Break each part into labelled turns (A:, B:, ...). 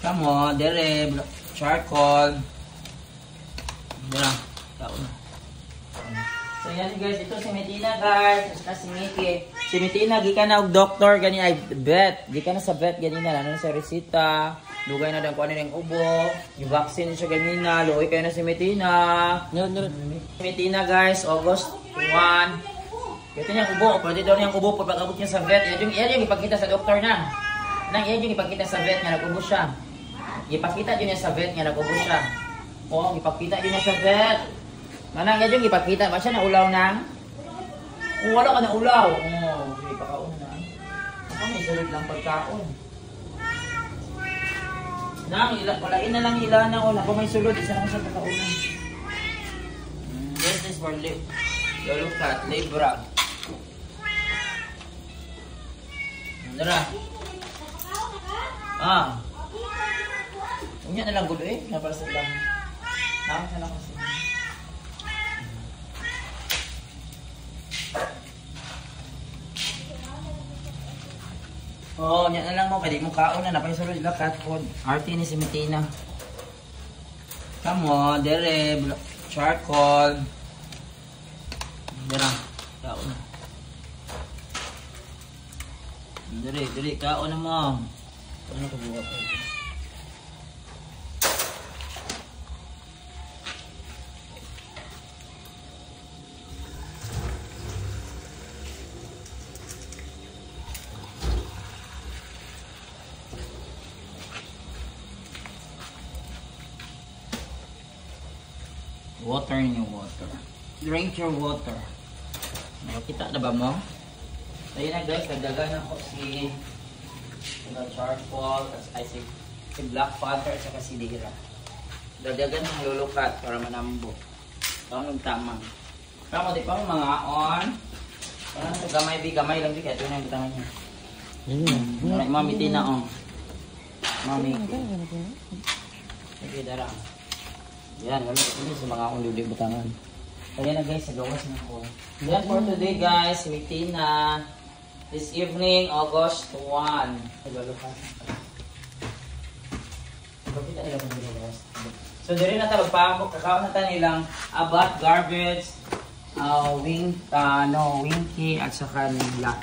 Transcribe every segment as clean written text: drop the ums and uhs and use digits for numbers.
A: Kamo, dere, charcoal. Dira, tao na. So yan guys, ito si Metina guys, at si Mickey. Si Metina, gikan na og doktor, gani ay vet. Gikan na sa vet, gani na, ano sa resita. Lugay na dang kuha na ng ubo. Yung vaccine siya ganina, luoy kayo na si Metina. Metina guys, August 1. Ito niyang ubo, pwede daw niyang ubo pag abot niya sa vet. Yan yung ipagkita sa doktor na. Yan yung ipagkita sa vet nga nag-ubo siya. Ipakita din niya sa vet nga nag-ubo siya. O, ipakita din niya sa vet. Manang yan yung ipakita. Ba siya na ulaw na? Kung wala ka na ulaw. O, ipakaon na. Ako may sulit lang pagkaon. Walain na lang ila na. Wala ko may sulod. Isa lang sa pagkaon. This is for lulukat. Libra. Dara. Unya na lang gulo eh. Napalasad lang. Nakasa na kasi. Oo, unya na lang mo. Pwede mo kaon na. Napalasad lang cat food. Arty ni si Metina. Kamo, dere, charcoal. Dara. Kaon na. Dere, kaon na mo. Ano ko buhat ko? Water in your water. Drink your water. Nakakita na ba mo? So yun na guys, nagdagan ako si charcoal, si black panther at saka si dira. Dagdagan ng lulukat para manambo. Ito tamang. Kamo di pa mga on. Parang gamay lang di kaya ito na yung tangan niya. Mami Tina on. Mami. Sige dara. Yan, wala sa mga akong luli butangan. So yan na guys, nagawas na ako. Yan for today guys, Metina. This evening, August 1. So diri na tayo magpapamok, kakaon na tayo nilang about garbage, winky at saka nila.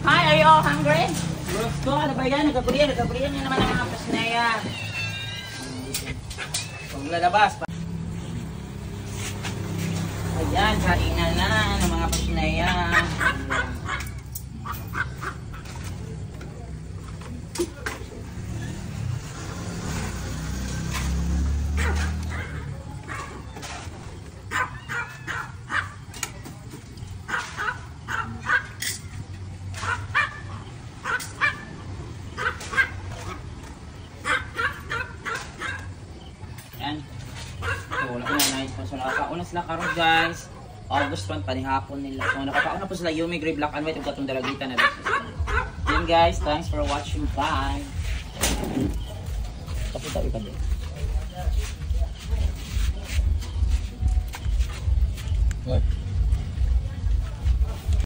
A: Hi, are you all hungry? Let's go. Ano ba yan? Nagkapuriyan yan naman ang mga pasinaya. Huwag lalabas. Ayan, kainan na ng mga pasinaya. So nakakauna sila karon guys. August 1 panihapon nila. So nakakauna po sila Yumi Gray Black and White ug katong dalagitan na. Yan guys, thanks for watching. Bye. Tapos tayo pa din.